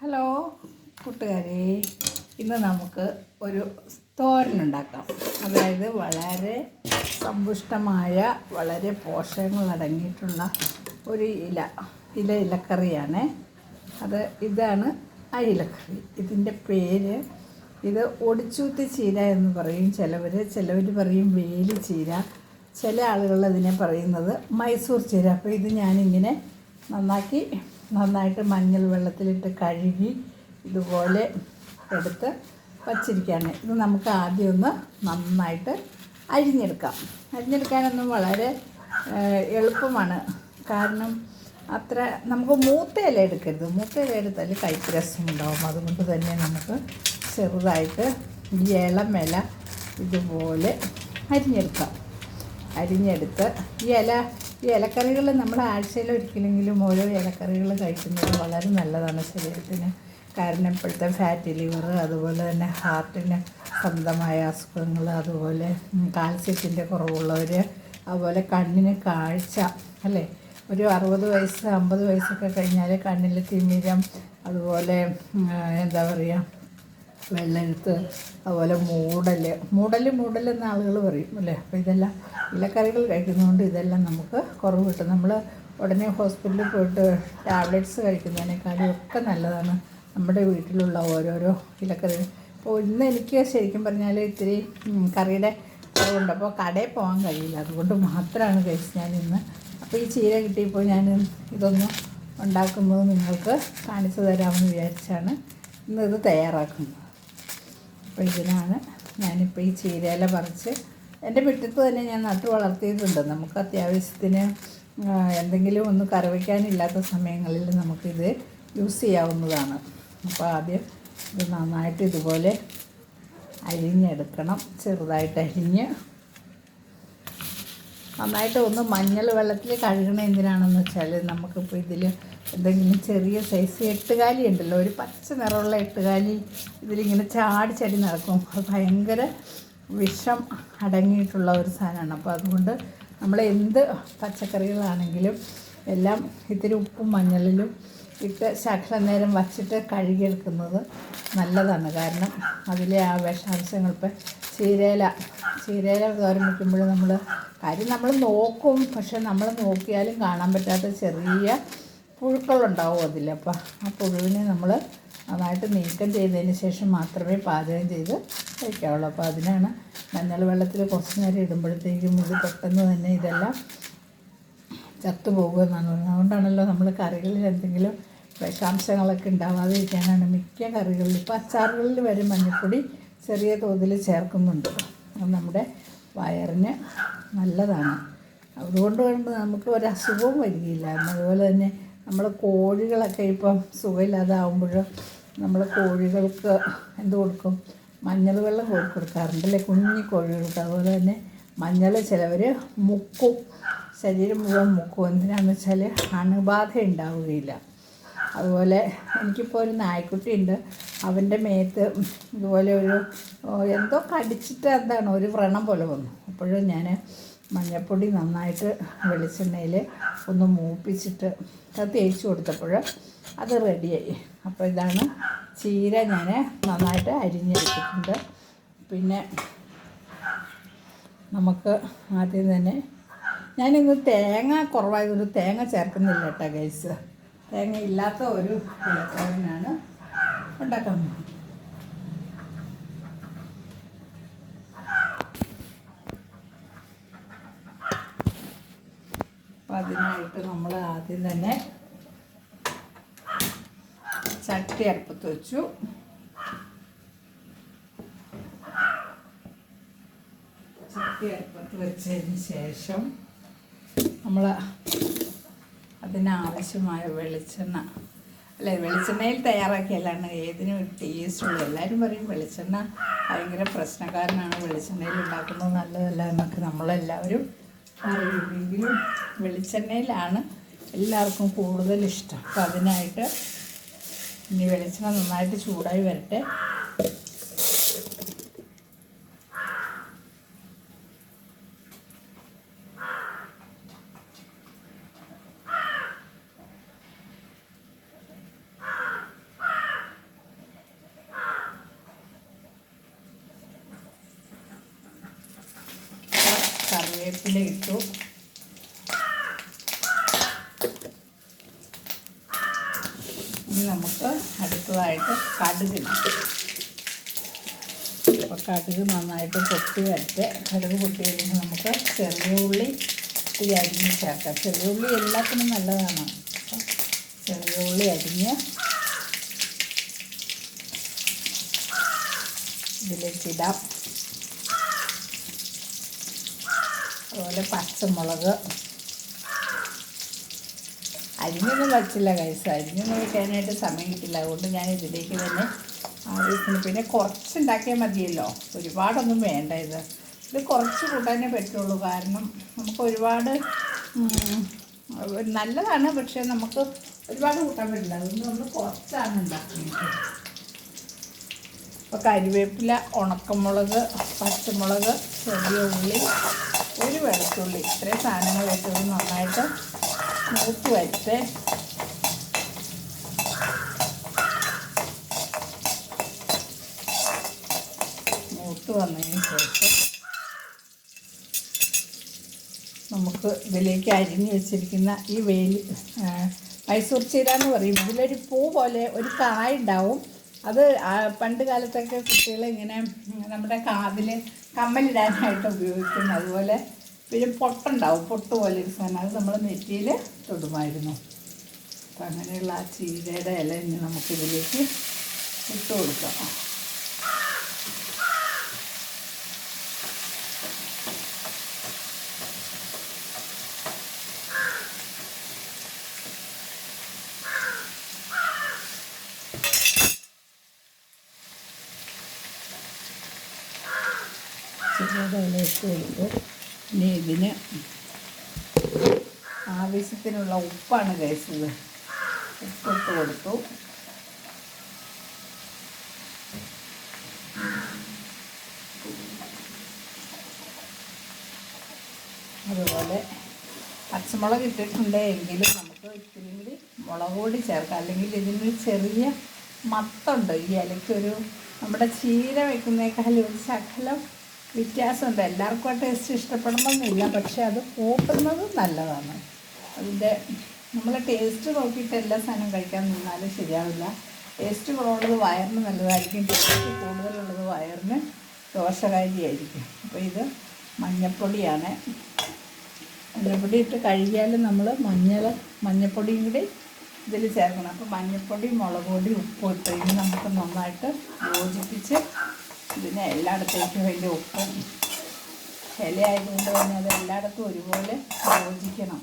Hello കൂട്ടുകാരെ, ഇന്ന് നമുക്ക് ഒരു തോരനുണ്ടാക്കാം. അതായത് വളരെ സമ്പുഷ്ടമായ വളരെ പോഷകങ്ങൾ അടങ്ങിയിട്ടുള്ള ഒരു ഇലക്കറിയാണ്. ഇതാണ് ആ ഇലക്കറി. ഇതിൻ്റെ പേര് ഒടിച്ചൂത്തി ചീര എന്ന് പറയും ചിലവർ പറയും വേലി ചീര, ചില ആളുകൾ അതിനെ പറയുന്നത് മൈസൂർ ചീര. അപ്പോൾ ഇത് ഞാനിങ്ങനെ നന്നായിട്ട് മഞ്ഞൾ വെള്ളത്തിലിട്ട് കഴുകി ഇതുപോലെ എടുത്ത് വച്ചിരിക്കുകയാണ്. ഇത് നമുക്ക് ആദ്യം ഒന്ന് നന്നായിട്ട് അരിഞ്ഞെടുക്കാനൊന്നും വളരെ എളുപ്പമാണ്. കാരണം അത്ര നമുക്ക് മൂത്ത ഇല എടുക്കരുത്. മൂത്ത ഇല എടുത്താൽ കയ്പ്പ് രസമുണ്ടാവും. അതുകൊണ്ട് തന്നെ നമുക്ക് ചെറുതായിട്ട് ഈ ഇളം ഇല ഇതുപോലെ അരിഞ്ഞെടുത്ത് ഈ ഇലക്കറികൾ നമ്മൾ ആഴ്ചയിൽ ഒരിക്കലെങ്കിലും ഓരോ ഇലക്കറികൾ കഴിക്കുന്നത് വളരെ നല്ലതാണ് ശരീരത്തിന്. കാരണം ഇപ്പോഴത്തെ ഫാറ്റി ലിവർ, അതുപോലെ തന്നെ ഹാർട്ടിന് സംബന്ധമായ അസുഖങ്ങൾ, അതുപോലെ കാൽസ്യത്തിൻ്റെ കുറവുള്ളവർ, അതുപോലെ കണ്ണിന് കാഴ്ച അല്ലേ, ഒരു 60 വയസ്സ് 50 വയസ്സൊക്കെ കഴിഞ്ഞാൽ കണ്ണിൽ തിമിരം, അതുപോലെ എന്താ പറയുക, വെള്ളെഴുത്ത്, അതുപോലെ മൂടലെന്ന് ആളുകൾ പറയും അല്ലേ. അപ്പോൾ ഇതെല്ലാം ഇലക്കറികൾ കഴിക്കുന്നതുകൊണ്ട് ഇതെല്ലാം നമുക്ക് കുറവ് കിട്ടും. നമ്മൾ ഉടനെ ഹോസ്പിറ്റലിൽ പോയിട്ട് ടാബ്ലറ്റ്സ് കഴിക്കുന്നതിനേക്കാളും ഒക്കെ നല്ലതാണ് നമ്മുടെ വീട്ടിലുള്ള ഓരോരോ ഇലക്കറികൾ. അപ്പോൾ ഇന്ന് എനിക്ക് ശരിക്കും പറഞ്ഞാൽ ഇത്തിരി കറിയുടെ കുറവുണ്ട്. അപ്പോൾ കടയിൽ പോകാൻ കഴിയില്ല. അതുകൊണ്ട് മാത്രമാണ് കഴിച്ചത് ഞാനിന്ന്. അപ്പോൾ ഈ ചീര കിട്ടിയപ്പോൾ ഞാൻ ഇതൊന്ന് ഉണ്ടാക്കുന്നത് നിങ്ങൾക്ക് കാണിച്ചു തരാമെന്ന് വിചാരിച്ചാണ് ഇന്നത് തയ്യാറാക്കുന്നത്. അപ്പോൾ ഇതിനാണ് ഞാനിപ്പോൾ ഈ ചീരയില പറിച്ച് എൻ്റെ മുറ്റത്ത് തന്നെ ഞാൻ നട്ടു വളർത്തിയിട്ടുണ്ട്. നമുക്ക് അത്യാവശ്യത്തിന് എന്തെങ്കിലും ഒന്ന് കറി വയ്ക്കാനില്ലാത്ത സമയങ്ങളിൽ നമുക്കിത് യൂസ് ചെയ്യാവുന്നതാണ്. അപ്പോൾ ആദ്യം ഇത് നന്നായിട്ട് ഇതുപോലെ അരിഞ്ഞെടുക്കണം. ചെറുതായിട്ട് നന്നായിട്ട് ഒന്ന് മഞ്ഞൾ വെള്ളത്തിൽ കഴുകണം. എന്തിനാണെന്ന് വെച്ചാൽ നമുക്കിപ്പോൾ ഇതിൽ എന്തെങ്കിലും ചെറിയ സൈസ് എട്ടുകാലി ഉണ്ടല്ലോ, ഒരു പച്ച നിറമുള്ള എട്ടുകാലി ഇതിലിങ്ങനെ ചാടി നടക്കും. അത് ഭയങ്കര വിഷം അടങ്ങിയിട്ടുള്ള ഒരു സാധനമാണ്. അപ്പോൾ അതുകൊണ്ട് നമ്മൾ എന്ത് പച്ചക്കറികളാണെങ്കിലും എല്ലാം ഇത്തിരി ഉപ്പും മഞ്ഞളിലും ഇട്ട് ശകലം നേരം വച്ചിട്ട് കഴുകിയെടുക്കുന്നത് നല്ലതാണ്. കാരണം അതിലെ ആ വിഷാംശങ്ങൾ, ഇപ്പം ചീരയില തോരൻ വയ്ക്കുമ്പോൾ നമ്മൾ നോക്കും, പക്ഷെ നമ്മൾ നോക്കിയാലും കാണാൻ പറ്റാത്ത ചെറിയ പുഴുക്കളുണ്ടാവും അതിൽ. അപ്പോൾ ആ പുഴുവിനെ നമ്മൾ നന്നായിട്ട് നീക്കം ചെയ്തതിന് ശേഷം മാത്രമേ പാചകം ചെയ്ത് കഴിക്കാവുള്ളൂ. അപ്പോൾ അതിനാണ് മഞ്ഞൾ വെള്ളത്തിൽ കുറച്ച് നേരം ഇടുമ്പോഴത്തേക്കും ഇത് പെട്ടെന്ന് തന്നെ ഇതെല്ലാം ചത്തുപോകുമെന്നാണ് പറയുന്നത്. അതുകൊണ്ടാണല്ലോ നമ്മൾ കറികളിൽ എന്തെങ്കിലും വിഷാംശങ്ങളൊക്കെ ഉണ്ടാവാതിരിക്കാനാണ് മിക്ക കറികളിൽ, ഇപ്പോൾ അച്ചാറുകളിൽ വരെ മഞ്ഞൾപ്പൊടി ചെറിയ തോതിൽ ചേർക്കുന്നുണ്ട്. അത് നമ്മുടെ വയറിന് നല്ലതാണ്. അതുകൊണ്ട് നമുക്ക് ഒരസുഖവും വരികയില്ല. അതുപോലെ തന്നെ നമ്മൾ കോഴികളൊക്കെ ഇപ്പം സുഖമില്ലാതാവുമ്പോൾ നമ്മൾ കോഴികൾക്ക് എന്ത് കൊടുക്കും? മഞ്ഞൾ വെള്ളം കൊടുക്കാറുണ്ടല്ലേ കുഞ്ഞി കോഴികൾക്ക്. അതുപോലെ തന്നെ മഞ്ഞൾ ചിലവർ മുക്കും, ശരീരം മുഴുവൻ മുക്കും. എന്തിനാണെന്ന് വെച്ചാൽ അണുബാധ ഉണ്ടാവുകയില്ല. അതുപോലെ എനിക്കിപ്പോൾ ഒരു നായ്ക്കുട്ടിയുണ്ട്. അവൻ്റെ മേത്ത് ഇതുപോലെ എന്തോ കടിച്ചിട്ട് ഒരു വ്രണം പോലെ വന്നു. അപ്പോഴും ഞാൻ മഞ്ഞൾപ്പൊടി നന്നായിട്ട് വെളിച്ചെണ്ണയിൽ ഒന്ന് മൂപ്പിച്ചിട്ട് അത് തേച്ച് കൊടുത്തപ്പോൾ അത് റെഡിയായി. അപ്പോൾ ഇതാണ് ചീര ഞാൻ നന്നായിട്ട് അരിഞ്ഞെടുത്തിട്ടുണ്ട്. പിന്നെ നമുക്ക് ആദ്യം തന്നെ ഞാനിന്ന് തേങ്ങ കുറവായതുകൊണ്ട് തേങ്ങ ചേർക്കുന്നില്ല കേട്ടോ ഗൈസ്. തേങ്ങ ഇല്ലാത്ത ഒരു ഇലക്കറിയാണ് ഉണ്ടാക്കാൻ പോകുന്നത്. അപ്പോൾ അതിനായിട്ട് നമ്മൾ ആദ്യം തന്നെ ചട്ടി അടുപ്പത്ത് വെച്ചു. ചട്ടി അടുപ്പത്ത് വെച്ചതിന് ശേഷം നമ്മൾ അതിനാവശ്യമായ വെളിച്ചെണ്ണ, വെളിച്ചെണ്ണയിൽ തയ്യാറാക്കിയല്ലാണ് ഏതിനും ടേസ്റ്റുള്ളൂ. എല്ലാവരും പറയും വെളിച്ചെണ്ണ ഭയങ്കര പ്രശ്നക്കാരനാണ്, വെളിച്ചെണ്ണയിൽ ഉണ്ടാക്കുന്നത് നല്ലതല്ല എന്നൊക്കെ നമ്മളെല്ലാവരും അറിയുമെങ്കിലും വെളിച്ചെണ്ണയിലാണ് എല്ലാവർക്കും കൂടുതൽ ഇഷ്ടം. അപ്പോൾ അതിനായിട്ട് ഇനി വെളിച്ചെണ്ണ നന്നായിട്ട് ചൂടായി വരട്ടെ. കരിവേപ്പില ഇട്ടു. ഇനി നമുക്ക് അടുത്തതായിട്ട് കടുക് ഇടാം. അപ്പോൾ കടുക് നന്നായിട്ട് പൊട്ടി വരട്ടെ. കടുക് പൊട്ടി കഴിഞ്ഞാൽ നമുക്ക് ചെറിയ ഉള്ളി ഈ അരിഞ്ഞ് ചേർക്കാം. ചെറിയ ഉള്ളി എല്ലാത്തിനും നല്ലതാണ്. അപ്പം ചെറിയ ഉള്ളി അരിഞ്ഞ് ഇതിലേക്കിടാം. അതുപോലെ പച്ചമുളക് അരിഞ്ഞൊന്നും വച്ചില്ല കൈസ്. അരിഞ്ഞൊന്നും വയ്ക്കാനായിട്ട് സമയം കിട്ടില്ല. അതുകൊണ്ട് ഞാൻ ഇതിലേക്ക് തന്നെ ആവശ്യത്തിന്, പിന്നെ കുറച്ചുണ്ടാക്കിയാൽ മതിയല്ലോ, ഒരുപാടൊന്നും വേണ്ട. ഇത് കുറച്ച് കൂട്ടാനേ പറ്റുള്ളൂ. കാരണം നമുക്ക് ഒരുപാട് നല്ലതാണ്, പക്ഷേ നമുക്ക് ഒരുപാട് കൂട്ടാൻ പറ്റില്ല. അതുകൊണ്ട് നമ്മൾ കുറച്ചാണ് ഉണ്ടാക്കുന്നത്. അപ്പോൾ കരിവേപ്പില, ഉണക്കമുളക്, പച്ചമുളക്, ചെറിയ ഉള്ളി, ഒരു വെളുത്തുള്ളി, ഇത്രയും സാധനങ്ങൾ വെച്ചത് നന്നായിട്ട് മൂത്ത് വരട്ടെ. മൂത്ത് വന്നതിന് ശേഷം നമുക്ക് ഇതിലേക്ക് അരിഞ്ഞ് വെച്ചിരിക്കുന്ന ഈ മൈസൂർ ചീര എന്ന് പറയും. ഇതിലൊരു പൂ പോലെ ഒരു കായ ഉണ്ടാവും. അത് പണ്ട് കാലത്തൊക്കെ കുട്ടികൾ ഇങ്ങനെ നമ്മുടെ കാതിൽ കമ്മലിടാനായിട്ട് ഉപയോഗിക്കും. അതുപോലെ പിന്നെ പൊട്ടുണ്ടാവും, പൊട്ട് പോലെ ഒരു സാധനം, അത് നമ്മൾ നെറ്റിയിൽ തൊടുമായിരുന്നു. അപ്പം അങ്ങനെയുള്ള ആ ചീരയുടെ ഇല ഇനി നമുക്കിതിലേക്ക് ഇട്ട് കൊടുക്കാം. ചീരയുടെ ഇല ഇട്ട് കൊടുത്തു. ഇനി ഇതിന് ആവശ്യത്തിനുള്ള ഉപ്പാണ് കഴിച്ചത്. ഉപ്പിട്ട് കൊടുത്തു. അതുപോലെ പച്ചമുളക് ഇട്ടിട്ടുണ്ട് എങ്കിലും നമുക്ക് ഇത്തിരി കൂടി മുളക് പൊടി ചേർക്കാം. അല്ലെങ്കിൽ ഇതിനൊരു ചെറിയ മത്തുണ്ട് ഈ ഇലയ്ക്കൊരു, നമ്മുടെ ചീര വയ്ക്കുന്നേക്കാളും ഒരു ശകലം വ്യത്യാസമുണ്ട്. എല്ലാവർക്കും ആ ടേസ്റ്റ് ഇഷ്ടപ്പെടണമെന്നില്ല, പക്ഷെ അത് കൂട്ടുന്നത് നല്ലതാണ്. അതിൻ്റെ നമ്മൾ ടേസ്റ്റ് നോക്കിയിട്ട് എല്ലാ സാധനവും കഴിക്കാൻ നിന്നാലും ശരിയാവില്ല. ടേസ്റ്റ് കുറവുള്ളത് വയറിന് നല്ലതായിരിക്കും, ടേസ്റ്റ് കൂടുതലുള്ളത് വയറിന് ദോഷകാരിയായിരിക്കും. അപ്പോൾ ഇത് മഞ്ഞൾപ്പൊടിയാണ്. മഞ്ഞൾപ്പൊടി ഇട്ട് കഴുകിയാലും നമ്മൾ മഞ്ഞൾപ്പൊടിയും കൂടി ഇതിൽ ചേർക്കണം. അപ്പോൾ മഞ്ഞൾപ്പൊടി, മുളക് പൊടി, ഉപ്പ് ഇട്ട് ഇനി നമുക്ക് നന്നായിട്ട് യോജിപ്പിച്ച് ഇതിനെ എല്ലായിടത്തേക്കും വലിയ ഉപ്പും ഇലയായതുകൊണ്ട് തന്നെ അത് എല്ലായിടത്തും ഒരുപോലെ യോജിക്കണം.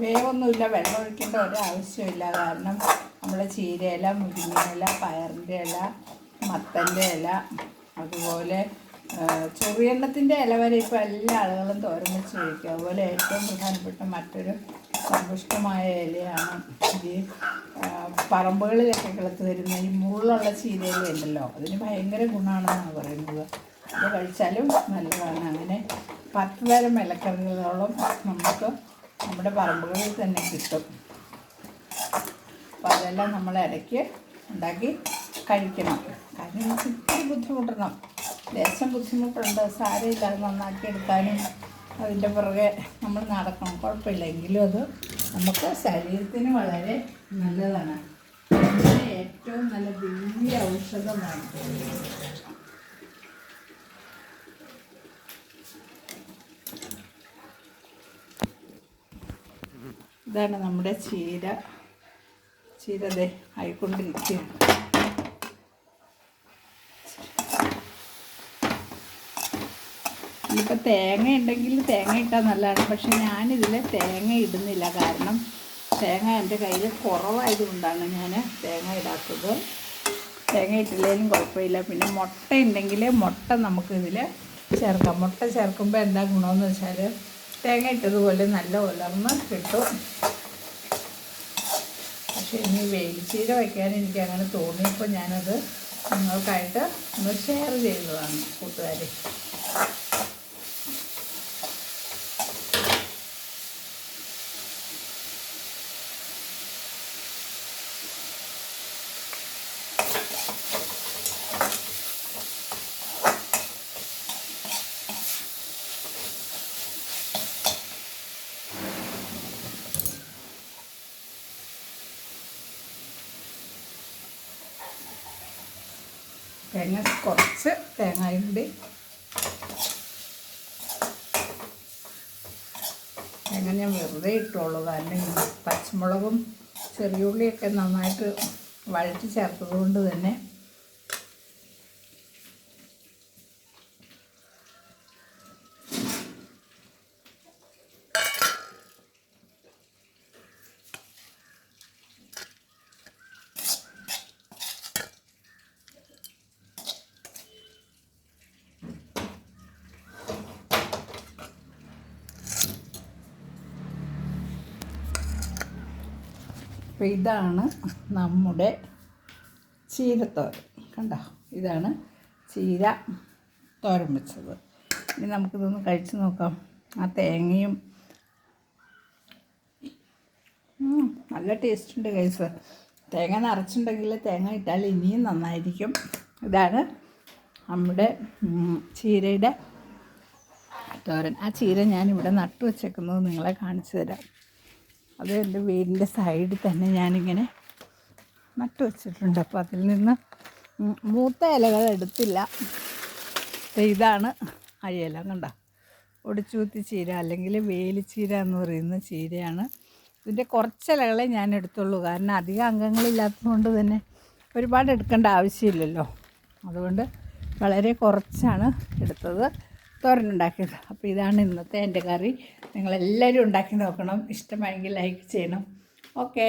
വേവൊന്നുമില്ല, വെള്ളം ഒഴിക്കേണ്ട ഒരാവശ്യമില്ല. കാരണം നമ്മുടെ ചീരയില, മുരിങ്ങയില, പയറിൻ്റെ ഇല, മത്തൻ്റെ ഇല, അതുപോലെ ചൊറിയെണ്ണത്തിൻ്റെ ഇല വരെ ഇപ്പോൾ എല്ലാ ആളുകളും തോരൻ വെച്ച് കഴിക്കും. അതുപോലെ ഏറ്റവും പ്രധാനപ്പെട്ട മറ്റൊരു സമ്പുഷ്ടമായ ഇലയാണ് ഈ പറമ്പുകളിലൊക്കെ കിളത്ത് വരുന്ന ഈ മുള്ളുള്ള ചീരയില ഉണ്ടല്ലോ. അതിന് ഭയങ്കര ഗുണമാണെന്നാണ് പറയുന്നത്. അത് കഴിച്ചാലും നല്ലതാണ്. അങ്ങനെ 10 തരം ഇലക്കറികളോളം നമുക്ക് നമ്മുടെ പറമ്പുകളിൽ തന്നെ കിട്ടും. അപ്പോൾ അതെല്ലാം നമ്മൾ ഇടയ്ക്ക് ഉണ്ടാക്കി കഴിക്കണം. കാരണം ഇത്തിരി ബുദ്ധിമുട്ടണം, ലേശം ബുദ്ധിമുട്ടുണ്ട്, സാരമില്ല. അത് നന്നാക്കി എടുക്കാനും അതിൻ്റെ പുറകെ നമ്മൾ നടക്കണം, കുഴപ്പമില്ല. എങ്കിലും അത് നമുക്ക് ശരീരത്തിന് വളരെ നല്ലതാണ്. ഏറ്റവും നല്ല വലിയ ഔഷധമാണ്. ഇതാണ് നമ്മുടെ ചീര ദേ ആയിക്കൊണ്ടിരിക്കുകയാണ്. ഇതിപ്പോൾ തേങ്ങ ഉണ്ടെങ്കിൽ തേങ്ങ ഇട്ടാൽ നല്ലതാണ്. പക്ഷെ ഞാനിതിൽ തേങ്ങ ഇടുന്നില്ല. കാരണം തേങ്ങ എൻ്റെ കയ്യിൽ കുറവായതുകൊണ്ടാണ് ഞാൻ തേങ്ങ ഇടാത്തത്. തേങ്ങ ഇട്ടില്ലെങ്കിലും കുഴപ്പമില്ല. പിന്നെ മുട്ട ഉണ്ടെങ്കിൽ മുട്ട നമുക്കിതിൽ ചേർക്കാം. മുട്ട ചേർക്കുമ്പോൾ എന്താ ഗുണമെന്ന് വെച്ചാൽ തേങ്ങ ഇട്ടതുപോലെ നല്ല ഉലർന്ന് കിട്ടും. പക്ഷേ ഇനി വേലിച്ചീര വയ്ക്കാൻ എനിക്ക് അങ്ങനെ തോന്നിയപ്പോൾ ഞാനത് നിങ്ങൾക്കായിട്ട് ഒന്ന് ഷെയർ ചെയ്തതാണ് കൂട്ടുകാരെ. തേങ്ങ കുറച്ച് തേങ്ങയും കൂടി തേങ്ങ ഞാൻ വെറുതെ ഇട്ടുള്ളൂ. കാരണം പച്ചമുളകും ചെറിയുള്ളിയൊക്കെ നന്നായിട്ട് വഴറ്റി ചേർത്തത് കൊണ്ട് തന്നെ അപ്പോൾ ഇതാണ് നമ്മുടെ ചീരത്തോരൻ. കണ്ടോ, ഇതാണ് ചീര തോരൻ വെച്ചത്. ഇനി നമുക്കിതൊന്ന് കഴിച്ച് നോക്കാം. ആ തേങ്ങയും നല്ല ടേസ്റ്റ് ഉണ്ട് ഗൈസ്. തേങ്ങ നിറച്ചിട്ടുണ്ടെങ്കിൽ തേങ്ങ ഇട്ടാൽ ഇനിയും നന്നായിരിക്കും. ഇതാണ് നമ്മുടെ ചീരയുടെ തോരൻ. ആ ചീര ഞാനിവിടെ നട്ടു വച്ചേക്കുന്നത് നിങ്ങളെ കാണിച്ചു തരാം. അത് എൻ്റെ വീടിൻ്റെ സൈഡിൽ തന്നെ ഞാനിങ്ങനെ നട്ടു വച്ചിട്ടുണ്ട്. അപ്പോൾ അതിൽ നിന്ന് മൂത്ത ഇലകൾ എടുത്തില്ല. ഇതാണ് ആ ഇല, കണ്ട, ഒടിച്ചൂത്തി ചീര അല്ലെങ്കിൽ വേലിച്ചീര എന്ന് പറയുന്ന ചീരയാണ്. ഇതിൻ്റെ കുറച്ച് ഇലകളെ ഞാൻ എടുത്തുള്ളൂ. കാരണം അധികം അംഗങ്ങളില്ലാത്തതുകൊണ്ട് തന്നെ ഒരുപാട് എടുക്കേണ്ട ആവശ്യമില്ലല്ലോ. അതുകൊണ്ട് വളരെ കുറച്ചാണ് എടുത്തത്, തോരനുണ്ടാക്കിയത്. അപ്പോൾ ഇതാണ് ഇന്നത്തെ എൻ്റെ കറി. നിങ്ങളെല്ലാവരും ഉണ്ടാക്കി നോക്കണം. ഇഷ്ടമായെങ്കിൽ ലൈക്ക് ചെയ്യണം. ഓക്കേ.